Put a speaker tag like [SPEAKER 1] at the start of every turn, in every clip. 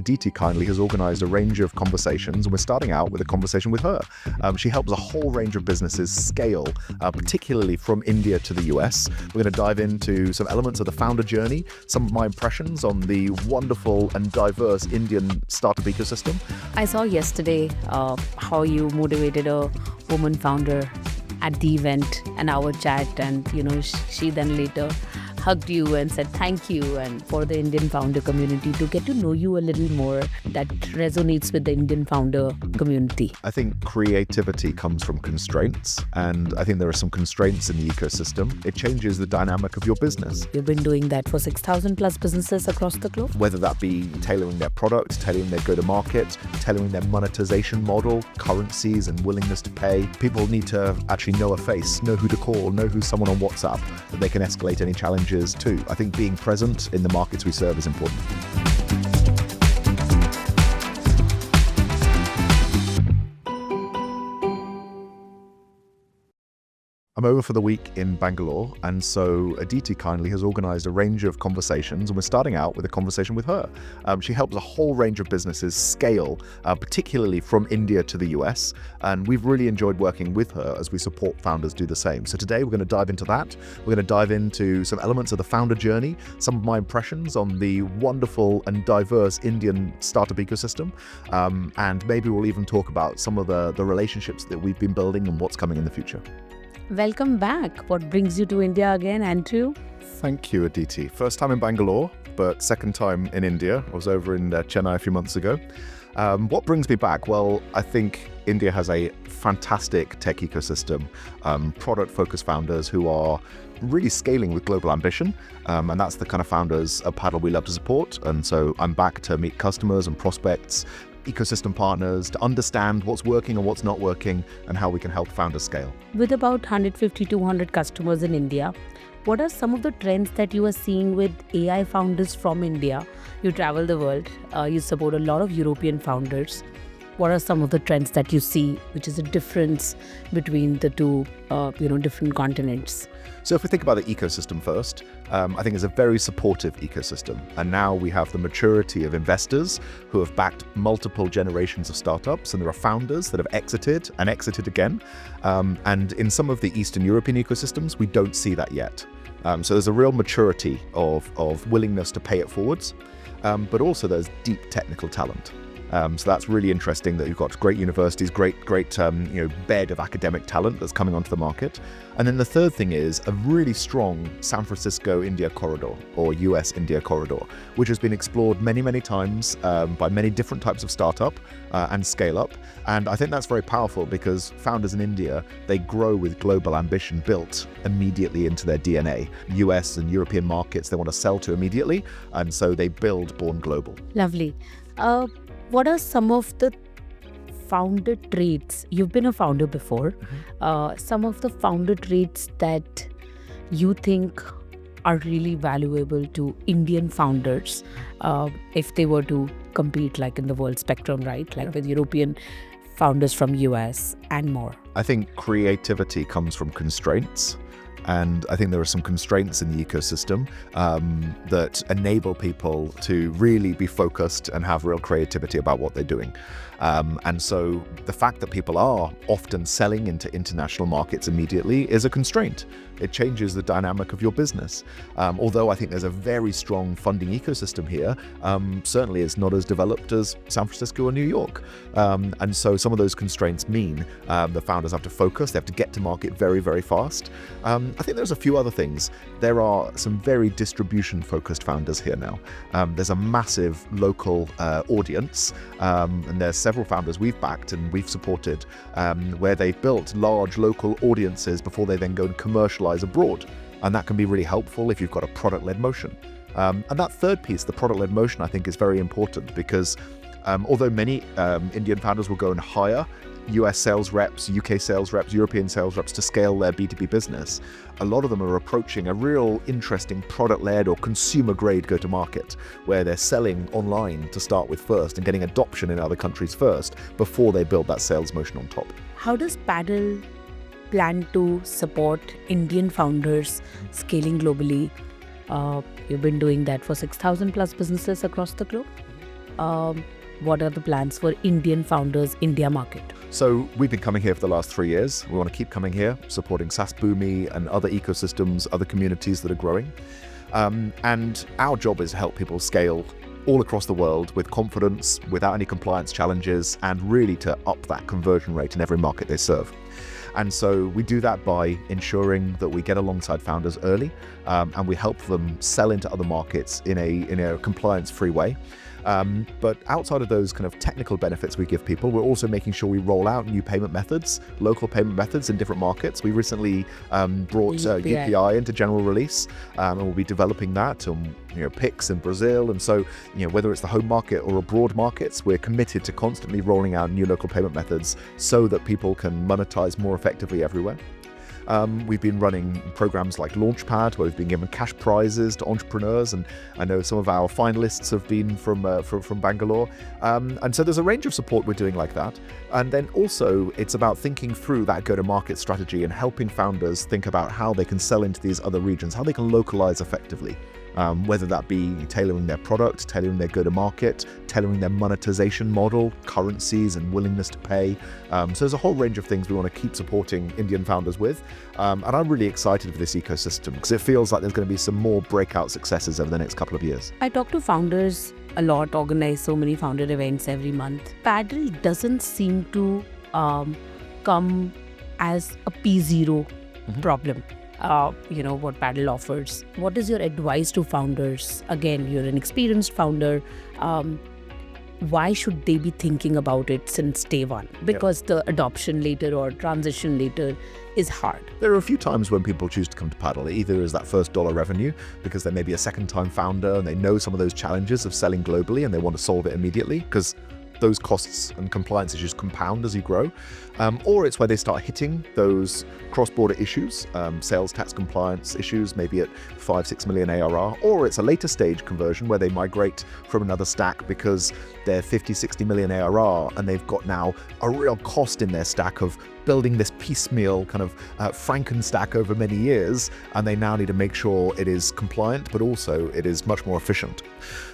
[SPEAKER 1] Aditi kindly has organized a range of conversations, and we're starting out with a conversation with her. She helps a whole range of businesses scale, particularly from India to the US. We're going to dive into some elements of the founder journey, some of my impressions on the wonderful and diverse Indian startup ecosystem.
[SPEAKER 2] I saw yesterday how you motivated a woman founder at the event, an hour chat, and she then later hugged you and said thank you, and for the Indian founder community to get to know you a little more. That resonates with the Indian founder community.
[SPEAKER 1] I think creativity comes from constraints, and I think there are some constraints in the ecosystem. It changes the dynamic of your business.
[SPEAKER 2] You've been doing that for 6,000 plus businesses across the globe.
[SPEAKER 1] Whether that be tailoring their product, tailoring their go-to-market, tailoring their monetization model, currencies and willingness to pay. People need to actually know a face, know who to call, know who's someone on WhatsApp, that they can escalate any challenges to. I think being present in the markets we serve is important. I'm over for the week in Bangalore, and so Aditi kindly has organized a range of conversations, and we're starting out with a conversation with her. She helps a whole range of businesses scale, particularly from India to the US, and we've really enjoyed working with her as we support founders do the same. So today we're going to dive into that. We're going to dive into some elements of the founder journey, some of my impressions on the wonderful and diverse Indian startup ecosystem, and maybe we'll even talk about some of the relationships that we've been building and what's coming in the future.
[SPEAKER 2] Welcome back. What brings you to India again, Andrew?
[SPEAKER 1] Thank you, Aditi. First time in Bangalore, but second time in India. I was over in Chennai a few months ago. What brings me back? Well, I think India has a fantastic tech ecosystem, product-focused founders who are really scaling with global ambition, and that's the kind of founders at Paddle we love to support. And so I'm back to meet customers and prospects, ecosystem partners, to understand what's working and what's not working and how we can help founders scale.
[SPEAKER 2] With about 150 to 200 customers in India, what are some of the trends that you are seeing with AI founders from India? You travel the world, you support a lot of European founders. What are some of the trends that you see, which is a difference between the two, different continents?
[SPEAKER 1] So if we think about the ecosystem first, I think it's a very supportive ecosystem. And now we have the maturity of investors who have backed multiple generations of startups, and there are founders that have exited and exited again. And in some of the Eastern European ecosystems, we don't see that yet. So there's a real maturity of willingness to pay it forwards, but also there's deep technical talent. So that's really interesting that you've got great universities, great bed of academic talent that's coming onto the market. And then the third thing is a really strong San Francisco-India corridor, or US-India corridor, which has been explored many, many times by many different types of startup and scale-up. And I think that's very powerful because founders in India, they grow with global ambition built immediately into their DNA. US and European markets they want to sell to immediately, and so they build born global.
[SPEAKER 2] Lovely. What are some of the founder traits? You've been a founder before. Some of the founder traits that you think are really valuable to Indian founders if they were to compete like in the world spectrum, right? Like with European founders from US and more.
[SPEAKER 1] I think creativity comes from constraints. And I think there are some constraints in the ecosystem that enable people to really be focused and have real creativity about what they're doing. And so the fact that people are often selling into international markets immediately is a constraint. It changes the dynamic of your business. Although I think there's a very strong funding ecosystem here, certainly it's not as developed as San Francisco or New York. And so some of those constraints mean the founders have to focus, they have to get to market very, very fast. I think there's a few other things. There are some very distribution-focused founders here now. There's a massive local audience, and there's several founders we've backed and we've supported where they've built large local audiences before they then go and commercialize abroad. And that can be really helpful if you've got a product-led motion. And that third piece, the product-led motion, I think is very important because although many Indian founders will go and hire US sales reps, UK sales reps, European sales reps to scale their B2B business, a lot of them are approaching a real interesting product-led or consumer-grade go-to-market where they're selling online to start with first and getting adoption in other countries first before they build that sales motion on top.
[SPEAKER 2] How does Paddle plan to support Indian founders scaling globally? You've been doing that for 6,000 plus businesses across the globe. what are the plans for Indian founders, India market?
[SPEAKER 1] So we've been coming here for the last 3 years. We want to keep coming here, supporting SaaS Boomi and other ecosystems, other communities that are growing. And our job is to help people scale all across the world with confidence, without any compliance challenges, and really to up that conversion rate in every market they serve. And so we do that by ensuring that we get alongside founders early, and we help them sell into other markets in a compliance-free way. But outside of those kind of technical benefits we give people, we're also making sure we roll out new payment methods, local payment methods in different markets. We recently brought UPI into general release, and we'll be developing that on PIX in Brazil. And so, whether it's the home market or abroad markets, we're committed to constantly rolling out new local payment methods so that people can monetize more effectively everywhere. We've been running programs like Launchpad, where we've been giving cash prizes to entrepreneurs, and I know some of our finalists have been from Bangalore. And so there's a range of support we're doing like that. And then also it's about thinking through that go-to-market strategy and helping founders think about how they can sell into these other regions, how they can localize effectively. Whether that be tailoring their product, tailoring their go-to-market, tailoring their monetization model, currencies and willingness to pay. So there's a whole range of things we want to keep supporting Indian founders with. And I'm really excited for this ecosystem because it feels like there's going to be some more breakout successes over the next couple of years.
[SPEAKER 2] I talk to founders a lot, organize so many founder events every month. Paddle doesn't seem to come as a P0 problem. What Paddle offers. What is your advice to founders? Again, you're an experienced founder. Why should they be thinking about it since day one? Because the adoption later or transition later is hard.
[SPEAKER 1] There are a few times when people choose to come to Paddle. Either as that first dollar revenue, because they may be a second-time founder and they know some of those challenges of selling globally and they want to solve it immediately, because those costs and compliance issues compound as you grow. Or it's where they start hitting those cross-border issues, sales tax compliance issues, maybe at 5-6 million ARR, or it's a later stage conversion where they migrate from another stack because they're 50-60 million ARR and they've got now a real cost in their stack of building this piecemeal kind of Frankenstack over many years, and they now need to make sure it is compliant, but also it is much more efficient.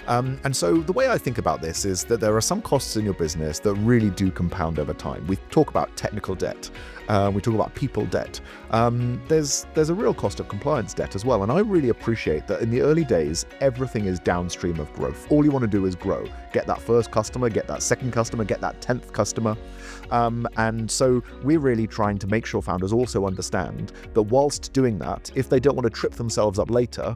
[SPEAKER 1] And so the way I think about this is that there are some costs in your business that really do compound over time. We talk about technical debt. We talk about people debt. There's a real cost of compliance debt as well. And I really appreciate that in the early days, everything is downstream of growth. All you want to do is grow. Get that first customer, get that second customer, get that 10th customer. And so we're really trying to make sure founders also understand that whilst doing that, if they don't want to trip themselves up later,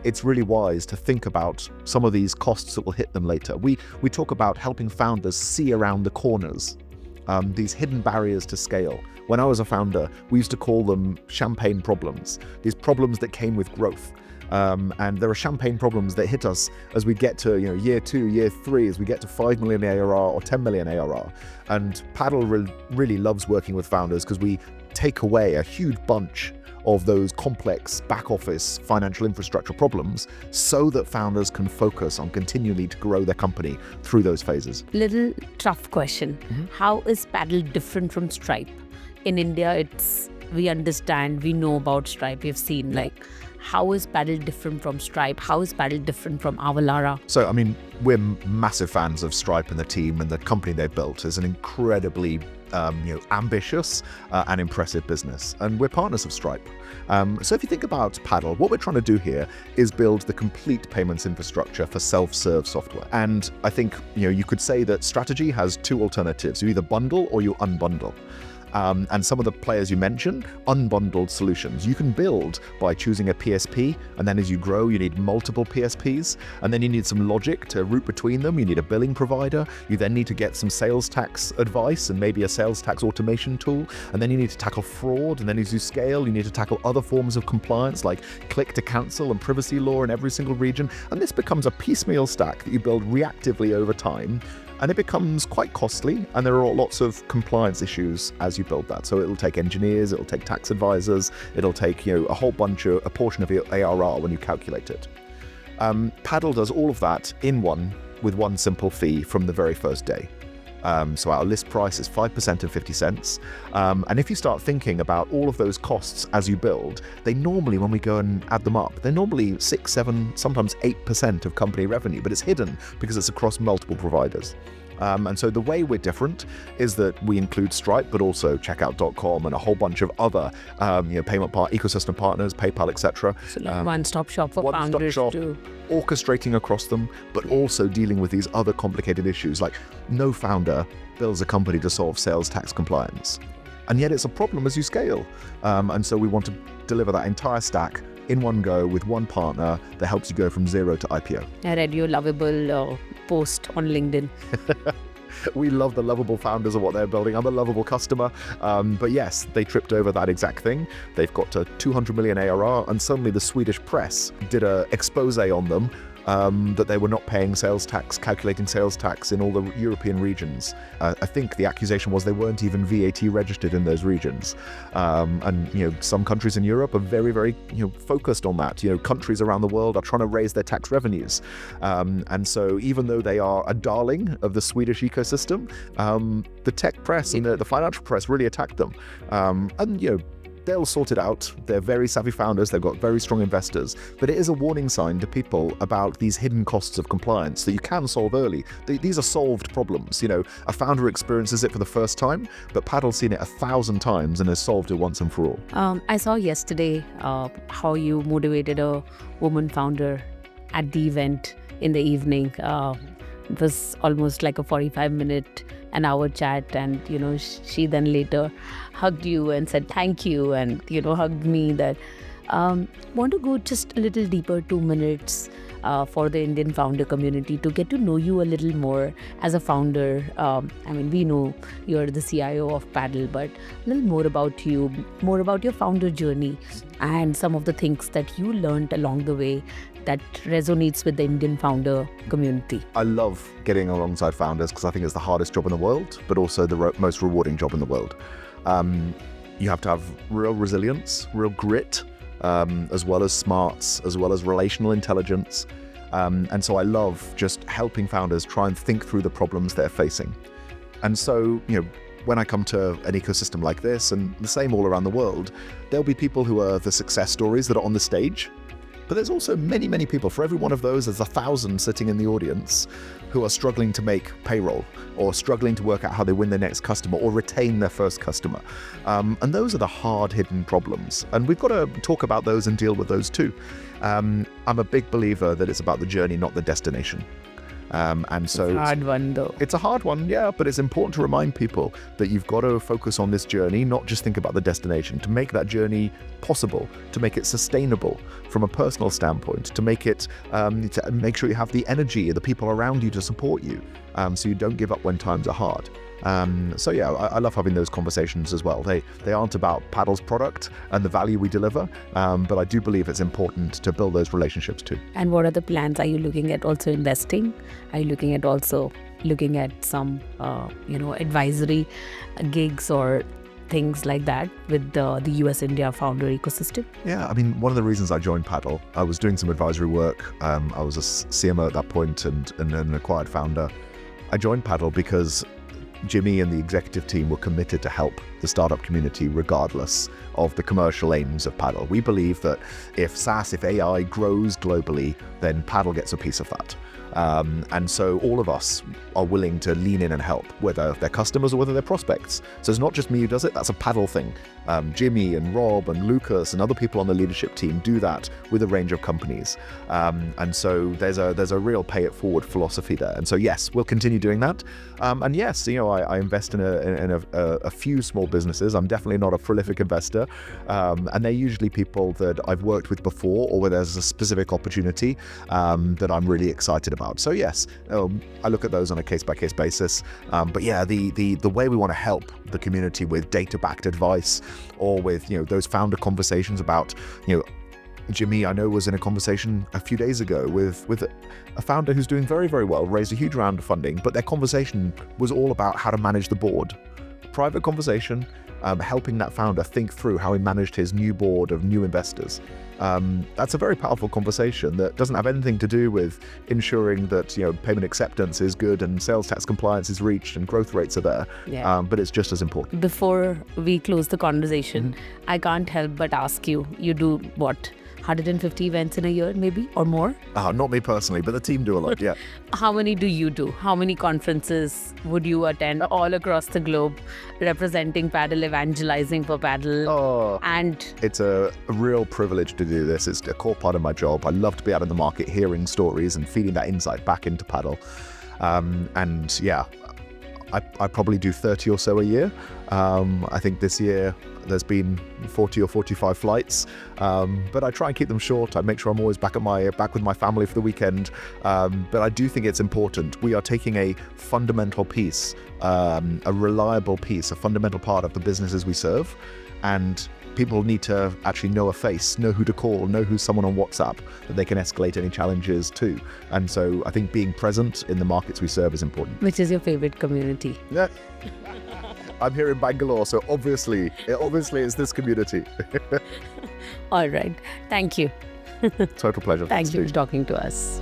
[SPEAKER 1] it's really wise to think about some of these costs that will hit them later. We talk about helping founders see around the corners, these hidden barriers to scale. When I was a founder, we used to call them champagne problems, these problems that came with growth. And there are champagne problems that hit us as we get to year 2, year 3, as we get to 5 million ARR or 10 million ARR. And Paddle really loves working with founders because we take away a huge bunch of those complex back office financial infrastructure problems so that founders can focus on continually to grow their company through those phases.
[SPEAKER 2] Little tough question. How is Paddle different from Stripe? In India, we understand, we know about Stripe, we've seen how is Paddle different from Stripe? How is Paddle different from Avalara?
[SPEAKER 1] So, we're massive fans of Stripe and the team, and the company they built is an incredibly ambitious and impressive business, and we're partners of Stripe. So if you think about Paddle, what we're trying to do here is build the complete payments infrastructure for self-serve software. And I think you could say that strategy has two alternatives: you either bundle or you unbundle. And some of the players you mentioned, unbundled solutions. You can build by choosing a PSP, and then as you grow, you need multiple PSPs, and then you need some logic to route between them. You need a billing provider. You then need to get some sales tax advice and maybe a sales tax automation tool, and then you need to tackle fraud, and then as you scale, you need to tackle other forms of compliance like click to cancel and privacy law in every single region. And this becomes a piecemeal stack that you build reactively over time. And it becomes quite costly, and there are lots of compliance issues as you build that. So it'll take engineers, it'll take tax advisors, it'll take a portion of your ARR when you calculate it. Paddle does all of that with one simple fee from the very first day. So our list price is 5% and 50 cents. And if you start thinking about all of those costs as you build, they normally, when we go and add them up, they're normally 6, 7, sometimes 8% of company revenue, but it's hidden because it's across multiple providers. And so the way we're different is that we include Stripe, but also Checkout.com and a whole bunch of other payment ecosystem partners, PayPal, etc.
[SPEAKER 2] So like one-stop shop for founders too.
[SPEAKER 1] Orchestrating across them, but also dealing with these other complicated issues. Like no founder builds a company to solve sales tax compliance. And yet it's a problem as you scale. And so we want to deliver that entire stack in one go with one partner that helps you go from zero to IPO.
[SPEAKER 2] I read your lovable post on LinkedIn.
[SPEAKER 1] We love the lovable founders of what they're building. I'm a lovable customer. But yes, they tripped over that exact thing. They've got to 200 million ARR, and suddenly the Swedish press did an expose on them that they were not paying sales tax, calculating sales tax in all the European regions. I think the accusation was they weren't even VAT registered in those regions. And some countries in Europe are very, very focused on that. Countries around the world are trying to raise their tax revenues. And so even though they are a darling of the Swedish ecosystem, the tech press and the financial press really attacked them. They'll sort it out. They're very savvy founders. They've got very strong investors. But it is a warning sign to people about these hidden costs of compliance that you can solve early. These are solved problems. A founder experiences it for the first time, but Paddle's seen it 1,000 times and has solved it once and for all.
[SPEAKER 2] I saw yesterday how you motivated a woman founder at the event in the evening. It was almost like a 45-minute, an hour chat, and she then later hugged you and said thank you, and hugged me. That want to go just a little deeper, 2 minutes for the Indian founder community to get to know you a little more as a founder. We know you're the CIO of Paddle, but a little more about you, more about your founder journey, and some of the things that you learned along the way that resonates with the Indian founder community.
[SPEAKER 1] I love getting alongside founders because I think it's the hardest job in the world, but also the most rewarding job in the world. You have to have real resilience, real grit, as well as smarts, as well as relational intelligence. And so I love just helping founders try and think through the problems they're facing. And so, when I come to an ecosystem like this, and the same all around the world, there'll be people who are the success stories that are on the stage. But there's also many, many people. For every one of those, there's 1,000 sitting in the audience who are struggling to make payroll, or struggling to work out how they win their next customer or retain their first customer. And those are the hard hidden problems. And we've got to talk about those and deal with those too. I'm a big believer that it's about the journey, not the destination. And so
[SPEAKER 2] it's a hard one though.
[SPEAKER 1] It's a hard one, yeah, but it's important to remind people that you've got to focus on this journey, not just think about the destination, to make that journey possible, to make it sustainable from a personal standpoint, to make it, to make sure you have the energy, the people around you to support you, so you don't give up when times are hard. I love having those conversations as well. They aren't about Paddle's product and the value we deliver, but I do believe it's important to build those relationships too.
[SPEAKER 2] And what are the plans? Are you looking at also investing? Are you looking at some advisory gigs or things like that with the US-India founder ecosystem?
[SPEAKER 1] Yeah, one of the reasons I joined Paddle, I was doing some advisory work. I was a CMO at that point and an acquired founder. I joined Paddle because Jimmy and the executive team were committed to help the startup community regardless of the commercial aims of Paddle. We believe that if AI grows globally, then Paddle gets a piece of that. And so all of us are willing to lean in and help, whether they're customers or whether they're prospects. So it's not just me who does it, that's a Paddle thing. Jimmy and Rob and Lucas and other people on the leadership team do that with a range of companies. And so there's a real pay it forward philosophy there. And so yes, we'll continue doing that. And yes, I invest in a few small businesses. I'm definitely not a prolific investor. And they're usually people that I've worked with before, or where there's a specific opportunity that I'm really excited about. So yes, I look at those on a case-by-case basis. But yeah, the way we want to help the community with data-backed advice, or with those founder conversations about Jimmy, I know, was in a conversation a few days ago with a founder who's doing very, very well, raised a huge round of funding, but their conversation was all about how to manage the board. Private conversation, helping that founder think through how he managed his new board of new investors. That's a very powerful conversation that doesn't have anything to do with ensuring that payment acceptance is good and sales tax compliance is reached and growth rates are there.
[SPEAKER 2] Yeah.
[SPEAKER 1] But it's just as important.
[SPEAKER 2] Before we close the conversation, I can't help but ask you, you do what? 150 events in a year, maybe, or more?
[SPEAKER 1] Not me personally, but the team do a lot, yeah.
[SPEAKER 2] How many do you do? How many conferences would you attend all across the globe, representing paddle, evangelizing for paddle? And
[SPEAKER 1] it's a real privilege to do this. It's a core part of my job. I love to be out in the market, hearing stories and feeding that insight back into paddle. And yeah, I probably do 30 or so a year. I think this year there's been 40 or 45 flights, but I try and keep them short. I make sure I'm always back with my family for the weekend. But I do think it's important. We are taking a fundamental piece, a reliable piece, a fundamental part of the businesses we serve, and people need to actually know a face, know who to call, know who's someone on WhatsApp that they can escalate any challenges to. And so I think being present in the markets we serve is important.
[SPEAKER 2] which is your favorite community?
[SPEAKER 1] Yeah. I'm here in Bangalore, so obviously it's this community.
[SPEAKER 2] All right. Thank you.
[SPEAKER 1] Total pleasure.
[SPEAKER 2] Thank you
[SPEAKER 1] Steve.
[SPEAKER 2] for talking to us.